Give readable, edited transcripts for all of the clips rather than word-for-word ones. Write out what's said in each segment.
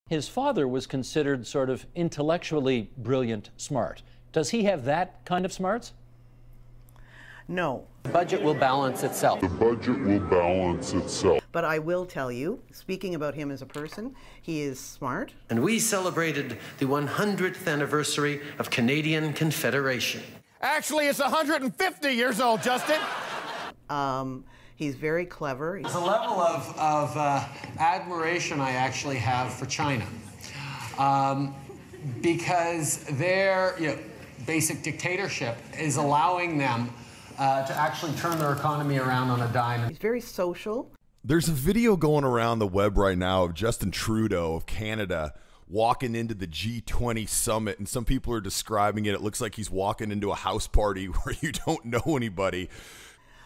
His father was considered sort of intellectually brilliant, smart. Does he have that kind of smarts? No. The budget will balance itself. The budget will balance itself. But I will tell you, speaking about him as a person, he is smart. And we celebrated the 100th anniversary of Canadian Confederation. Actually, it's 150 years old, Justin. He's very clever. There's a level of admiration I actually have for China, because their basic dictatorship is allowing them to actually turn their economy around on a dime. He's very social. There's a video going around the web right now of Justin Trudeau of Canada walking into the G20 summit, and some people are describing it. It looks like he's walking into a house party where you don't know anybody.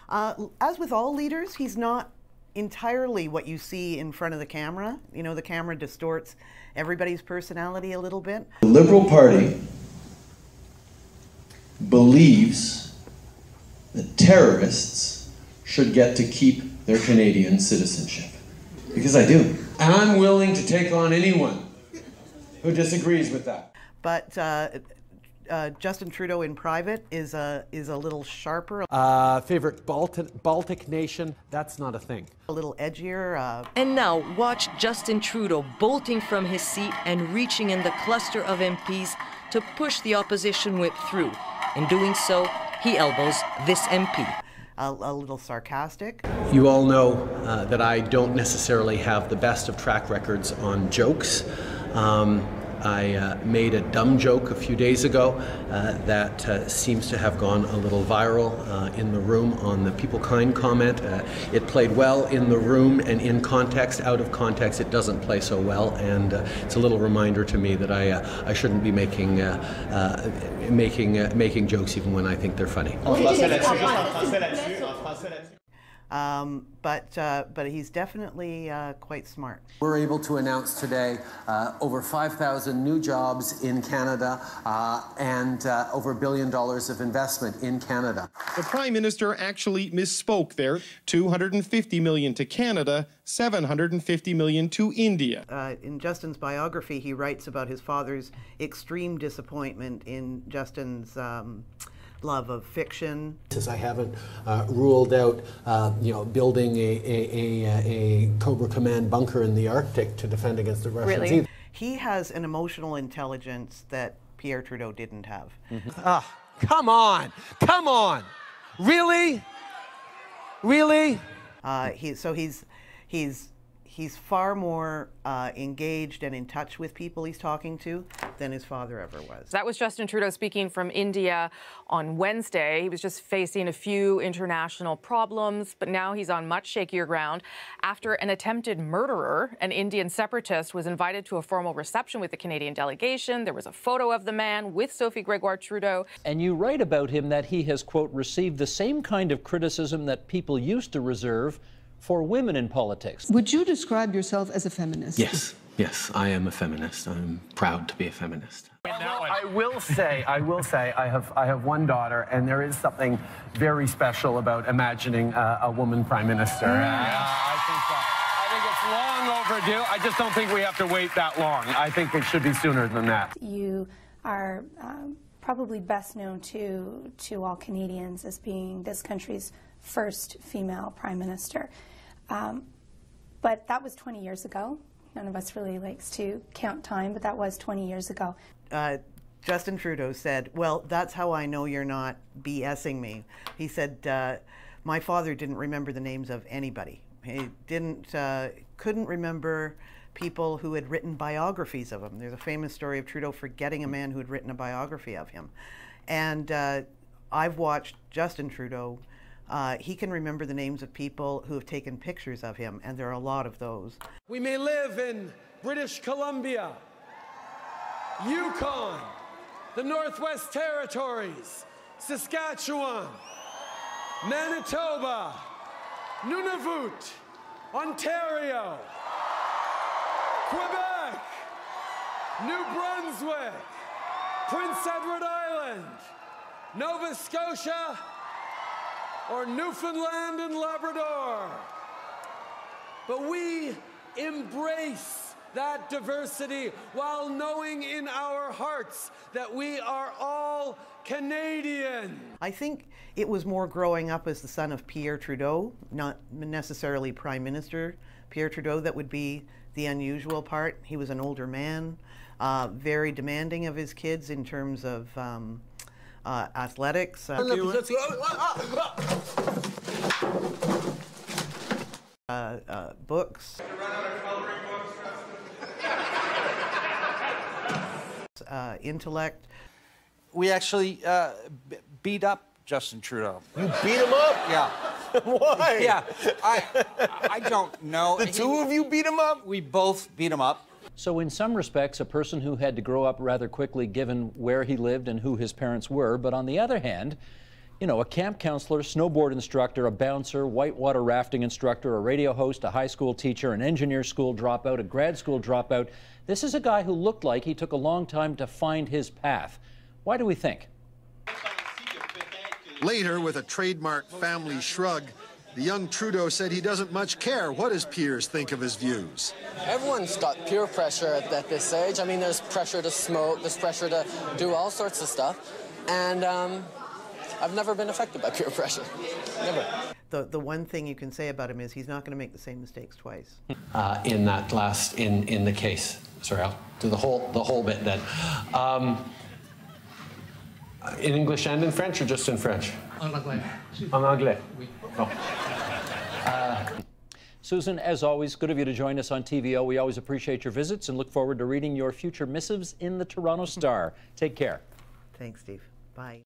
As with all leaders, he's not entirely what you see in front of the camera. You know, the camera distorts everybody's personality a little bit. The Liberal Party believes that terrorists should get to keep their Canadian citizenship. Because I do. And I'm willing to take on anyone who disagrees with that. But Justin Trudeau in private is a little sharper. Favorite Baltic nation? That's not a thing. A little edgier. And now watch Justin Trudeau bolting from his seat and reaching in the cluster of MPs to push the opposition whip through. In doing so, he elbows this MP. A little sarcastic. You all know that I don't necessarily have the best of track records on jokes. I made a dumb joke a few days ago that seems to have gone a little viral in the room on the People Kind comment. It played well in the room and in context. Out of context, it doesn't play so well, and it's a little reminder to me that I shouldn't be making jokes even when I think they're funny. But he's definitely quite smart. We're able to announce today over 5,000 new jobs in Canada and over $1 billion of investment in Canada. The Prime Minister actually misspoke there. $250 million to Canada, $750 million to India. In Justin's biography, he writes about his father's extreme disappointment in Justin's love of fiction. I haven't ruled out, building a Cobra Command bunker in the Arctic to defend against the Russians. Really? He has an emotional intelligence that Pierre Trudeau didn't have. Come on! Come on! Really? Really? He's far more engaged and in touch with people he's talking to than his father ever was. That was Justin Trudeau speaking from India on Wednesday. He was just facing a few international problems, but now he's on much shakier ground after an attempted murderer, an Indian separatist, was invited to a formal reception with the Canadian delegation. There was a photo of the man with Sophie Gregoire Trudeau. And you write about him that he has, quote, received the same kind of criticism that people used to reserve for women in politics. Would you describe yourself as a feminist? Yes, I am a feminist. I'm proud to be a feminist. I will say, I have one daughter, and there is something very special about imagining a woman prime minister. I think it's long overdue. I just don't think we have to wait that long. I think it should be sooner than that. You are probably best known to all Canadians as being this country's first female prime minister. But that was 20 years ago. None of us really likes to count time, but that was 20 years ago. Justin Trudeau said, well, that's how I know you're not BSing me. He said, my father didn't remember the names of anybody. He couldn't remember people who had written biographies of him. There's a famous story of Trudeau forgetting a man who had written a biography of him. And I've watched Justin Trudeau. He can remember the names of people who have taken pictures of him, and there are a lot of those. We may live in British Columbia, Yukon, the Northwest Territories, Saskatchewan, Manitoba, Nunavut, Ontario, Quebec, New Brunswick, Prince Edward Island, Nova Scotia, or Newfoundland and Labrador. But we embrace that diversity while knowing in our hearts that we are all Canadian. I think it was more growing up as the son of Pierre Trudeau, not necessarily Prime Minister Pierre Trudeau, that would be the unusual part. He was an older man, very demanding of his kids in terms of athletics. Books. Intellect. We actually beat up Justin Trudeau. You beat him up? Yeah. Why? Yeah, I don't know. The two of you beat him up? We both beat him up. So in some respects, a person who had to grow up rather quickly given where he lived and who his parents were. But on the other hand, you know, a camp counselor, snowboard instructor, a bouncer, whitewater rafting instructor, a radio host, a high school teacher, an engineer school dropout, a grad school dropout. This is a guy who looked like he took a long time to find his path. Why do we think? Later, with a trademark family shrug, the young Trudeau said he doesn't much care what his peers think of his views. Everyone's got peer pressure at this age. I mean, there's pressure to smoke, there's pressure to do all sorts of stuff. And I've never been affected by peer pressure. Never. The one thing you can say about him is he's not going to make the same mistakes twice. In that last, in the case, sorry, I'll do the whole bit then. In English and in French, or just in French? En anglais. En anglais. Oui. Oh. Susan, as always, good of you to join us on TVO. We always appreciate your visits and look forward to reading your future missives in the Toronto Star. Take care. Thanks, Steve. Bye.